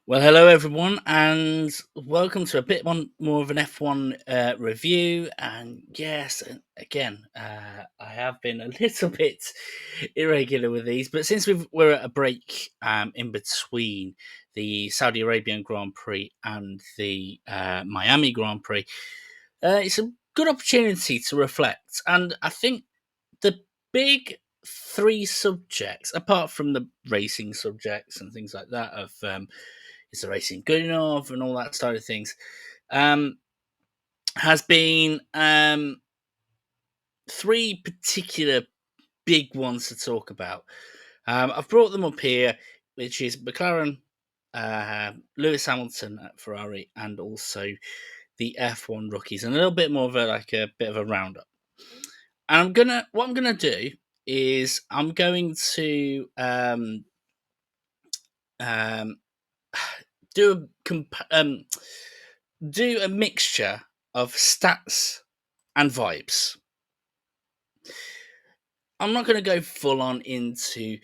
Well, hello everyone, and welcome to a bit more of an F1 review. And yes, again, I have been a little bit irregular with these, but since we're at a break in between the Saudi Arabian Grand Prix and the Miami Grand Prix, it's a good opportunity to reflect. And I think the big three subjects, apart from the racing subjects and things like that, of is the racing good enough and all that side of things, um, has been three particular big ones to talk about. I've brought them up here, which is McLaren, Lewis Hamilton at Ferrari, and also the F1 rookies, and a little bit more of a bit of a roundup. And what I'm gonna do is I'm going to um, do do a mixture of stats and vibes. I'm not going to go full on into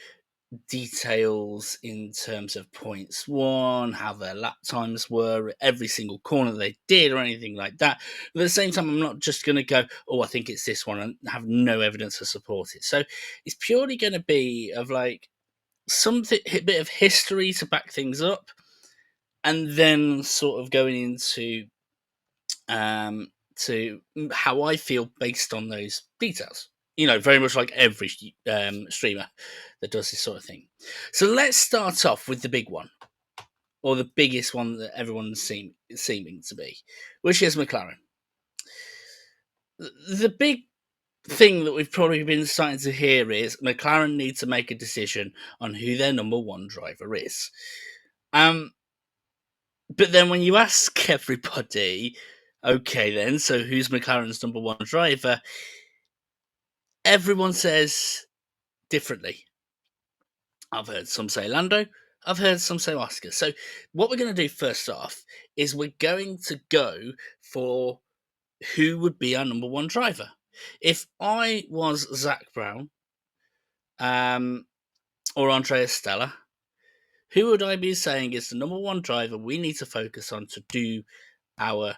details in terms of points won, how their lap times were, every single corner they did, or anything like that. But at the same time, I'm not just going to go, oh, I think it's this one, and have no evidence to support it. So it's purely going to be of like something, a bit of history to back things up, and then sort of going into to how I feel based on those details. You know, very much like every streamer that does this sort of thing. So let's start off with the big one, or the biggest one that everyone's seeming to be, which is McLaren. The big thing that we've probably been starting to hear is McLaren need to make a decision on who their number one driver is. Um, but then when you ask everybody, okay, then, so who's McLaren's number one driver? Everyone says differently. I've heard some say Lando. I've heard some say Oscar. So what we're going to do first off is we're going to go for who would be our number one driver. If I was Zach Brown, um, or Andreas Stella, who would I be saying is the number one driver we need to focus on to do our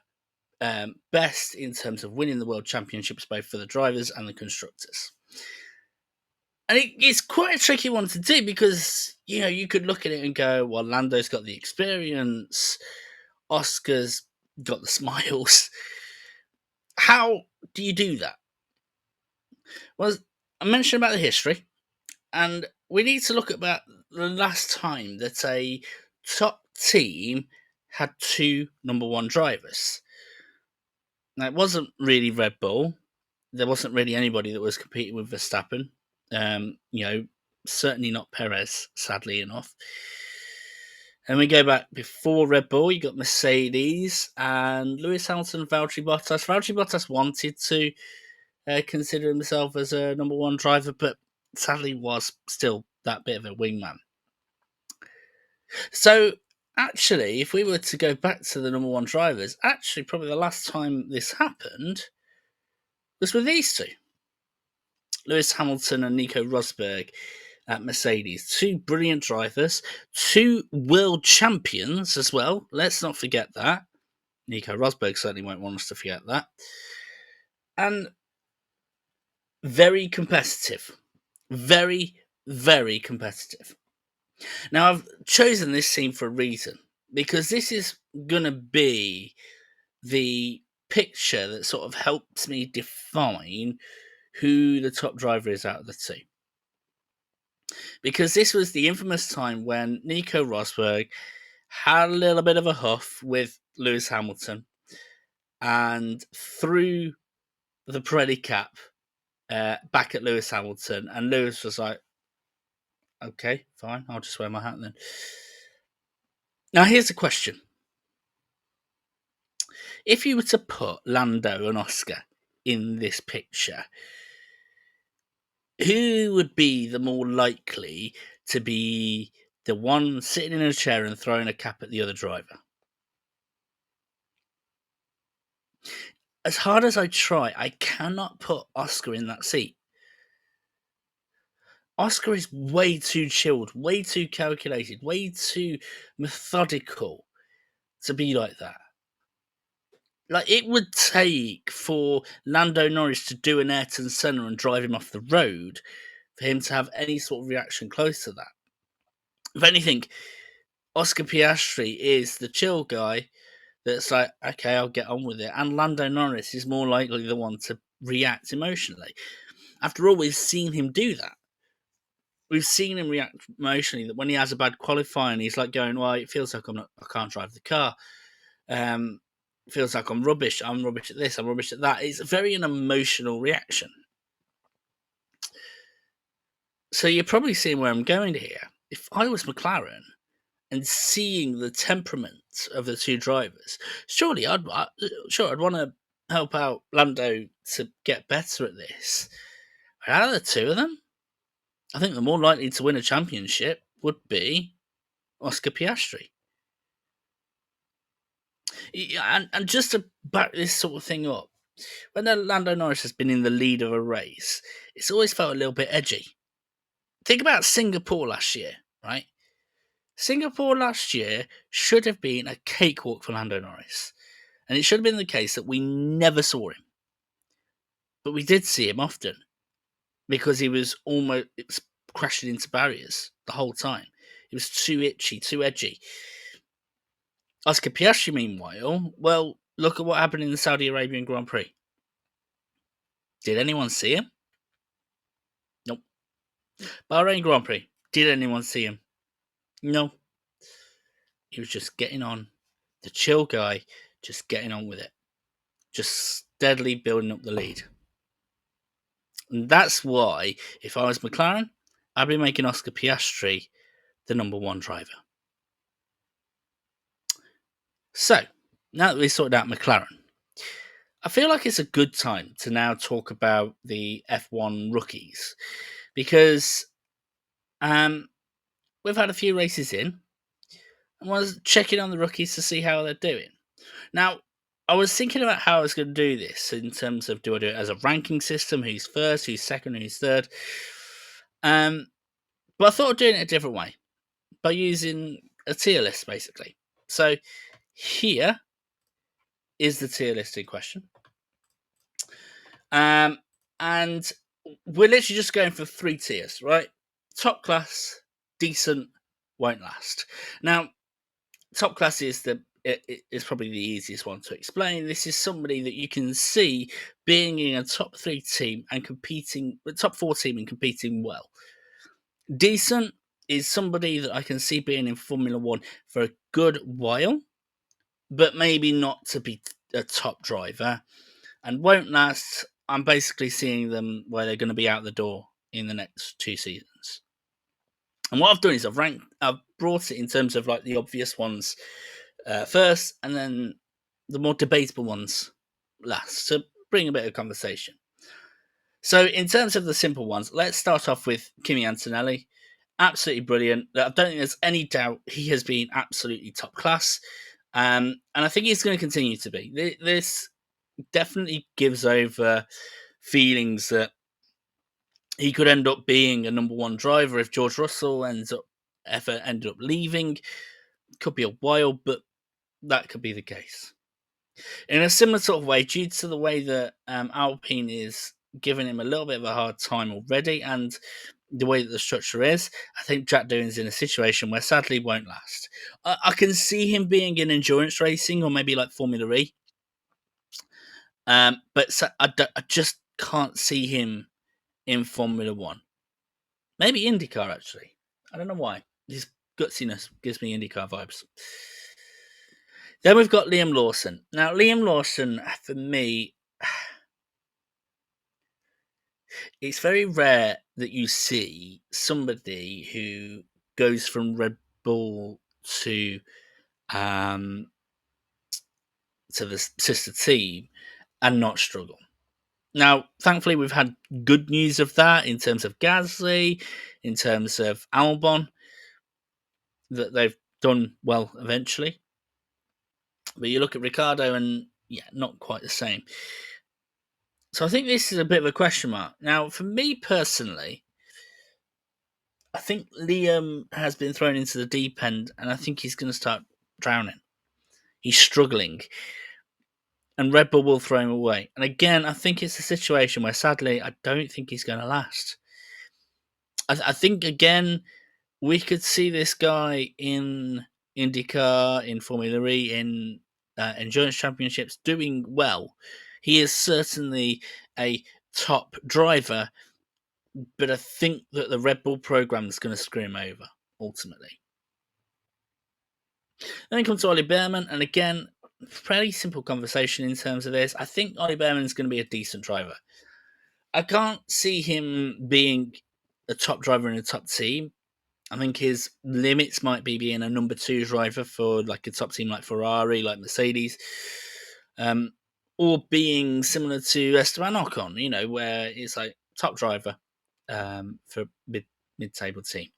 best in terms of winning the world championships, both for the drivers and the constructors? And it's quite a tricky one to do because, you know, you could look at it and go, well, Lando's got the experience, Oscar's got the smiles. How do you do that? Well, I mentioned about the history, and we need to look at about the last time that a top team had two number one drivers. Now, it wasn't really Red Bull. There wasn't really anybody that was competing with Verstappen. You know, certainly not Perez, sadly enough. And we go back before Red Bull, you got Mercedes and Lewis Hamilton, Valtteri Bottas. Valtteri Bottas wanted to consider himself as a number one driver, but sadly was still that bit of a wingman. So, actually, if we were to go back to the number one drivers, actually, probably the last time this happened was with these two, Lewis Hamilton and Nico Rosberg at Mercedes. Two brilliant drivers, two world champions as well. Let's not forget that. Nico Rosberg certainly won't want us to forget that. And very competitive. Very, very competitive. Now, I've chosen this scene for a reason because this is going to be the picture that sort of helps me define who the top driver is out of the two. Because this was the infamous time when Nico Rosberg had a little bit of a huff with Lewis Hamilton and threw the Pirelli cap back at Lewis Hamilton, and Lewis was like, okay, fine, I'll just wear my hat then. Now, here's a question. If you were to put Lando and Oscar in this picture, who would be the more likely to be the one sitting in a chair and throwing a cap at the other driver? As hard as I try, I cannot put Oscar in that seat. Oscar is way too chilled, way too calculated, way too methodical to be like that. Like, it would take for Lando Norris to do an Ayrton Senna and drive him off the road for him to have any sort of reaction close to that. If anything, Oscar Piastri is the chill guy that's like, okay, I'll get on with it. And Lando Norris is more likely the one to react emotionally. After all, we've seen him do that. We've seen him react emotionally. That when he has a bad qualifying, he's like going, "Well, it feels like I can't drive the car. It feels like I'm rubbish. I'm rubbish at this. I'm rubbish at that." It's very an emotional reaction. So you're probably seeing where I'm going here. If I was McLaren and seeing the temperament of the two drivers, surely I'd want to help out Lando to get better at this. But out of the two of them, I think the more likely to win a championship would be Oscar Piastri. Yeah, and just to back this sort of thing up, when Lando Norris has been in the lead of a race, it's always felt a little bit edgy. Think about Singapore last year, right? Singapore last year should have been a cakewalk for Lando Norris. And it should have been the case that we never saw him. But we did see him often because he was almost crashing into barriers the whole time. He was too itchy, too edgy. Oscar Piastri, meanwhile, well, look at what happened in the Saudi Arabian Grand Prix. Did anyone see him? Nope. Bahrain Grand Prix. Did anyone see him? No. He was just getting on. The chill guy, just getting on with it. Just steadily building up the lead. And that's why, if I was McLaren, I'd be making Oscar Piastri the number one driver. So, now that we've sorted out McLaren, I feel like it's a good time to now talk about the F1 rookies because we've had a few races in and I was checking on the rookies to see how they're doing. Now, I was thinking about how I was going to do this in terms of do I do it as a ranking system, who's first, who's second, who's third. But I thought of doing it a different way by using a tier list, basically. So here is the tier list in question. And we're literally just going for three tiers, right? Top class, decent, won't last. Now, top class is is probably the easiest one to explain. This is somebody that you can see being in a top three team and competing, top four team and competing well. Decent is somebody that I can see being in Formula One for a good while, but maybe not to be a top driver, and won't last. I'm basically seeing them where they're going to be out the door in the next 2 seasons. And what I've done is I've brought it in terms of like the obvious ones first, and then the more debatable ones last, to bring a bit of conversation. So, in terms of the simple ones, let's start off with Kimi Antonelli. Absolutely brilliant. I don't think there's any doubt he has been absolutely top class. And I think he's going to continue to be. This definitely gives over feelings that he could end up being a number one driver if George Russell ended up leaving. Could be a while, but that could be the case. In a similar sort of way, due to the way that Alpine is giving him a little bit of a hard time already, and the way that the structure is, I think Jack Doohan's in a situation where sadly won't last. I can see him being in endurance racing or maybe like Formula E, but I just can't see him in Formula One. Maybe IndyCar actually. I don't know why. His gutsiness gives me IndyCar vibes. Then we've got Liam Lawson. Now, Liam Lawson, for me, it's very rare that you see somebody who goes from Red Bull to the sister team and not struggle. Now, thankfully, we've had good news of that in terms of Gasly, in terms of Albon, that they've done well eventually. But you look at Ricardo and, yeah, not quite the same. So I think this is a bit of a question mark. Now, for me personally, I think Liam has been thrown into the deep end, and I think he's going to start drowning. He's struggling, and Red Bull will throw him away. And again, I think it's a situation where, sadly, I don't think he's going to last. I think, again, we could see this guy in IndyCar, in Formula E, in endurance championships doing well. He is certainly a top driver, but I think that the Red Bull program is going to screw him over ultimately. Then we come to Ollie Behrman, and again, fairly simple conversation in terms of this. I think Ollie Behrman is going to be a decent driver. I can't see him being a top driver in a top team. I think his limits might be being a number two driver for like a top team like Ferrari, like Mercedes, or being similar to Esteban Ocon, where it's like top driver for mid-table team.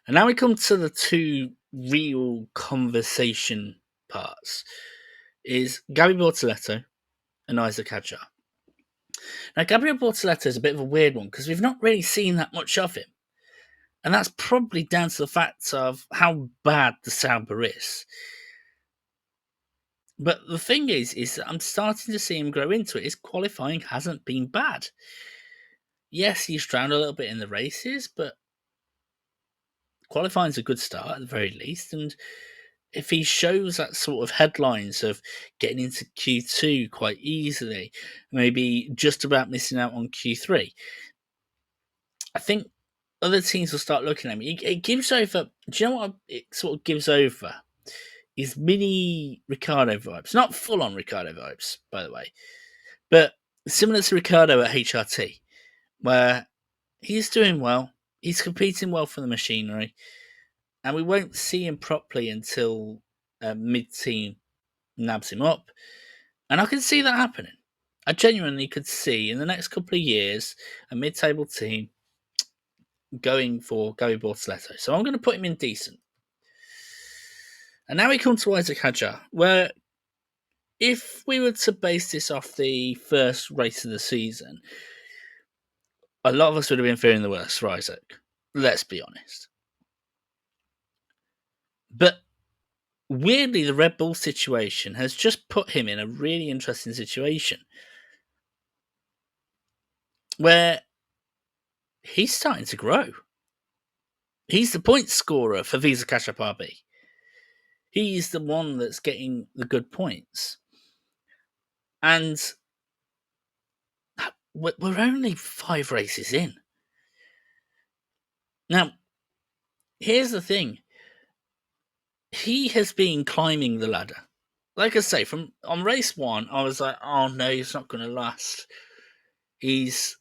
And now we come to the two real conversation parts, is Gabby Bortoleto and Isaac Hadjar. Now, Gabriel Bortoleto is a bit of a weird one because we've not really seen that much of him. And that's probably down to the fact of how bad the Sauber is. But the thing is that I'm starting to see him grow into it. His qualifying hasn't been bad. Yes, he's drowned a little bit in the races, but qualifying's a good start at the very least. And if he shows that sort of headlines of getting into Q2 quite easily, maybe just about missing out on Q3, I think other teams will start looking at him. It gives over. Do you know what it sort of gives over? Is mini Ricardo vibes. Not full on Ricardo vibes, by the way, but similar to Ricardo at HRT, where he's doing well, he's competing well for the machinery, and we won't see him properly until mid team nabs him up. And I can see that happening. I genuinely could see in the next couple of years a mid table team going for Gabby Bortoleto. So I'm going to put him in decent. And now we come to Isaac Hadjar, where if we were to base this off the first race of the season, a lot of us would have been fearing the worst for Isaac. Let's be honest. But weirdly, the Red Bull situation has just put him in a really interesting situation where he's starting to grow. He's the point scorer for Visa Cash App RB. He's the one that's getting the good points. And we're only 5 races in. Now, here's the thing. He has been climbing the ladder. Like I say, from on race 1, I was like, oh no, he's not going to last. He's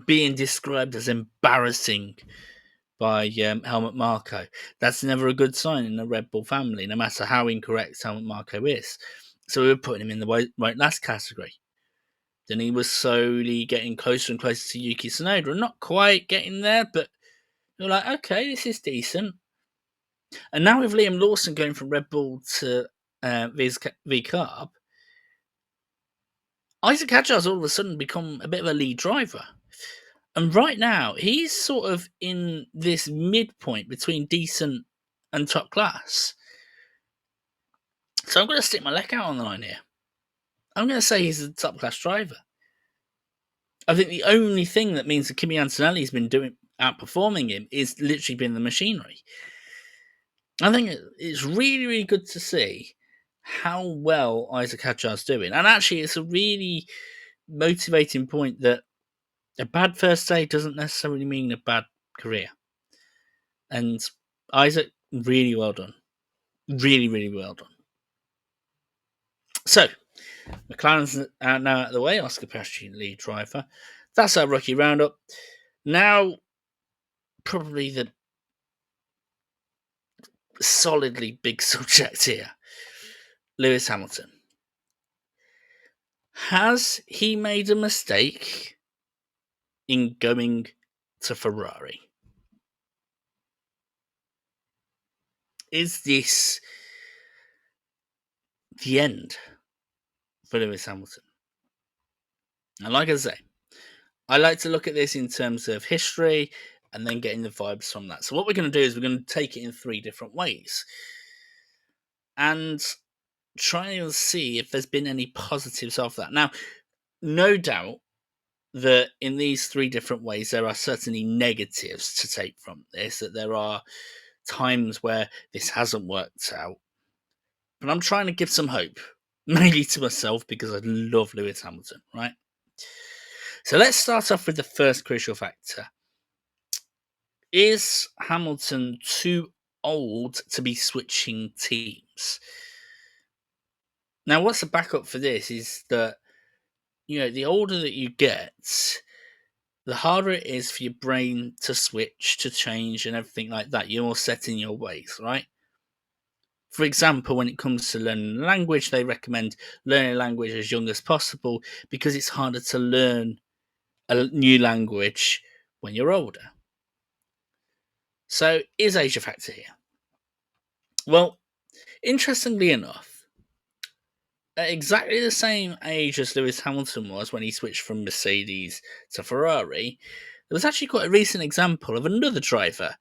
being described as embarrassing by Helmut Marko. That's never a good sign in the Red Bull family, no matter how incorrect Helmut Marko is. So we were putting him in the right last category. Then he was slowly getting closer and closer to Yuki Tsunoda. Not quite getting there, but you're like, okay, this is decent. And now with Liam Lawson going from Red Bull to V-Carb, Isaac Hadjar's all of a sudden become a bit of a lead driver. And right now, he's sort of in this midpoint between decent and top class. So I'm going to stick my neck out on the line here. I'm going to say he's a top class driver. I think the only thing that means that Kimi Antonelli's been outperforming him is literally been the machinery. I think it's really, really good to see how well Isaac Hadjar's doing. And actually, it's a really motivating point that a bad first day doesn't necessarily mean a bad career. And Isaac, really well done. Really, really well done. So, McLaren's now out of the way. Oscar Piastri, lead driver. That's our rookie roundup. Now, probably the solidly big subject here. Lewis Hamilton. Has he made a mistake in going to Ferrari? Is this the end for Lewis Hamilton? And like I say, I like to look at this in terms of history and then getting the vibes from that. So what we're going to do is we're going to take it in 3 different ways and try and see if there's been any positives of that. Now, no doubt that in these 3 different ways there are certainly negatives to take from this, that there are times where this hasn't worked out. But I'm trying to give some hope, mainly to myself because I love Lewis Hamilton, right? So let's start off with the first crucial factor. Is Hamilton too old to be switching teams? Now, what's the backup for this is that, the older that you get, the harder it is for your brain to switch, to change, and everything like that. You're more set in your ways, right? For example, when it comes to learning language, they recommend learning language as young as possible because it's harder to learn a new language when you're older. So, is age a factor here? Well, interestingly enough, at exactly the same age as Lewis Hamilton was when he switched from Mercedes to Ferrari, there was actually quite a recent example of another driver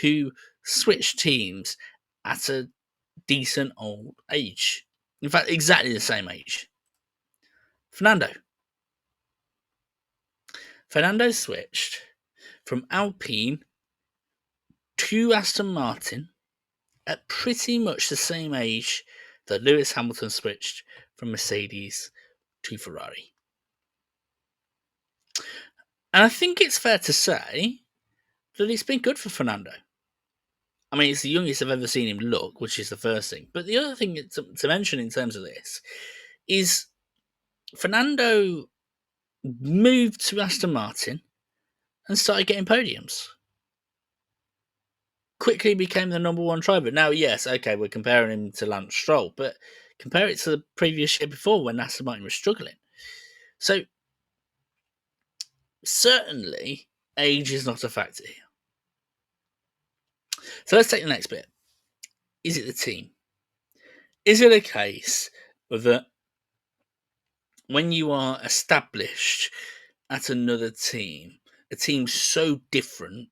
who switched teams at a decent old age. In fact, exactly the same age. Fernando. Fernando switched from Alpine to Aston Martin at pretty much the same age that Lewis Hamilton switched from Mercedes to Ferrari. And I think it's fair to say that it's been good for Fernando. I mean, it's the youngest I've ever seen him look, which is the first thing. But the other thing to mention in terms of this is Fernando moved to Aston Martin and started getting podiums. Quickly became the number 1 driver. Now, yes, okay, we're comparing him to Lance Stroll, but compare it to the previous year before when Aston Martin was struggling. So, certainly, age is not a factor here. So let's take the next bit. Is it the team? Is it a case that when you are established at another team, a team so different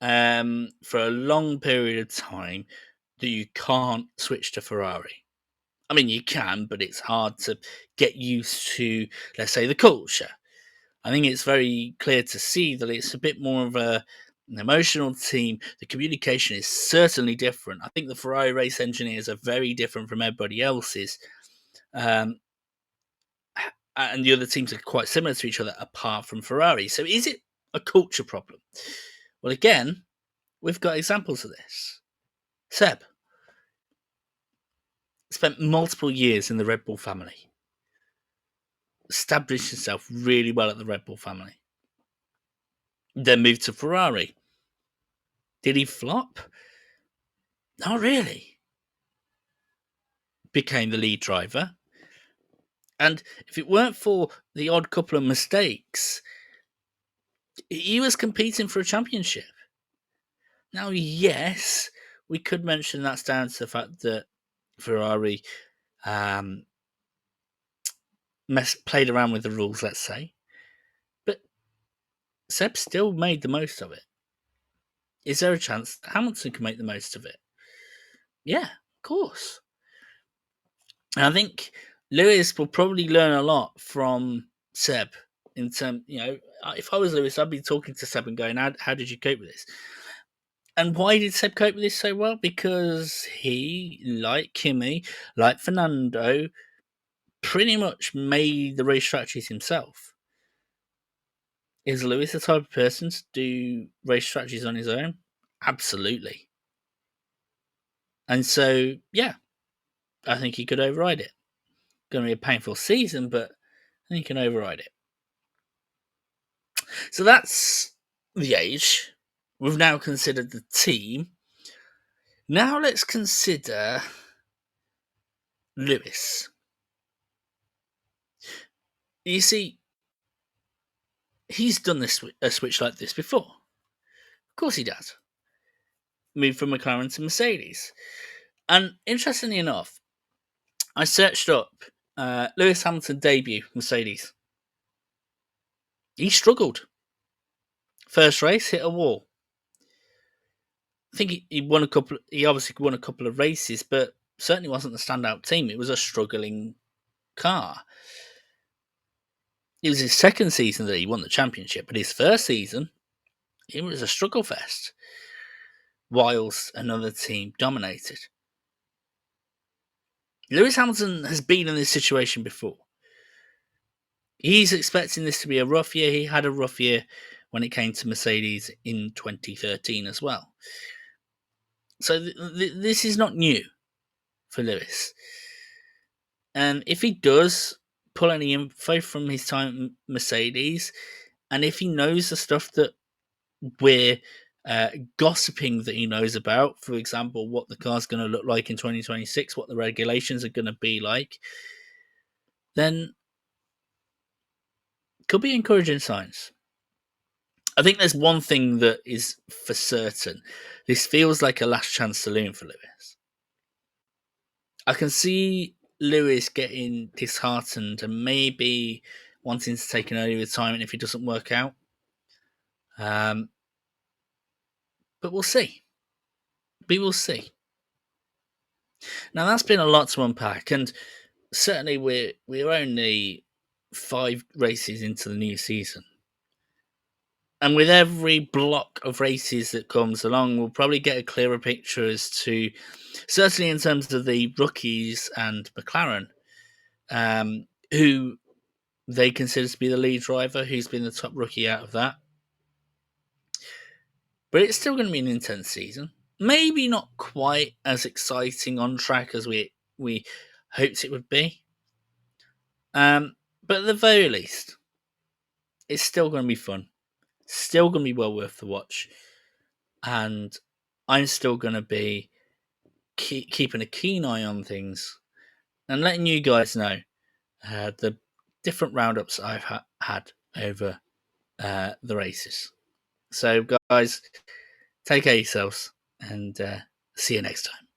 for a long period of time that you can't switch to Ferrari? I mean, you can, but it's hard to get used to, let's say, the culture. I think it's very clear to see that it's a bit more of an emotional team. The communication is certainly different. I think the Ferrari race engineers are very different from everybody else's. And the other teams are quite similar to each other apart from Ferrari. So is it a culture problem? Well, again, we've got examples of this. Seb spent multiple years in the Red Bull family, established himself really well at the Red Bull family, then moved to Ferrari. Did he flop? Not really. Became the lead driver. And if it weren't for the odd couple of mistakes, he was competing for a championship. Now, yes, we could mention that's down to the fact that Ferrari played around with the rules, let's say. But Seb still made the most of it. Is there a chance that Hamilton can make the most of it? Yeah, of course. And I think Lewis will probably learn a lot from Seb in terms, if I was Lewis, I'd be talking to Seb and going, how did you cope with this? And why did Seb cope with this so well? Because he, like Kimi, like Fernando, pretty much made the race strategies himself. Is Lewis the type of person to do race strategies on his own? Absolutely. And so, yeah, I think he could override it. Going to be a painful season, but I think he can override it. So that's the age. We've now considered the team. Now let's consider Lewis. You see, he's done a switch like this before. Of course he does. Moved from McLaren to Mercedes. And interestingly enough, I searched up Lewis Hamilton debut Mercedes. He struggled. First race, hit a wall. I think he won a couple. He obviously won a couple of races, but certainly wasn't the standout team. It was a struggling car. It was his second season that he won the championship, but his first season, it was a struggle fest, whilst another team dominated. Lewis Hamilton has been in this situation before. He's expecting this to be a rough year. He had a rough year when it came to Mercedes in 2013 as well. So this is not new for Lewis. And if he does pull any info from his time at Mercedes, and if he knows the stuff that we're gossiping that he knows about, for example, what the car's going to look like in 2026, what the regulations are going to be like, then could be encouraging signs. I think there's one thing that is for certain. This feels like a last chance saloon for Lewis. I can see Lewis getting disheartened and maybe wanting to take an early retirement if it doesn't work out. But we'll see. We will see. Now that's been a lot to unpack, and certainly we're only 5 races into the new season. And with every block of races that comes along, we'll probably get a clearer picture as to, certainly in terms of the rookies and McLaren, who they consider to be the lead driver, who's been the top rookie out of that. But it's still going to be an intense season. Maybe not quite as exciting on track as we hoped it would be. But at the very least, it's still going to be fun. Still going to be well worth the watch. And I'm still going to be keeping a keen eye on things and letting you guys know the different roundups I've had over the races. So, guys, take care of yourselves and see you next time.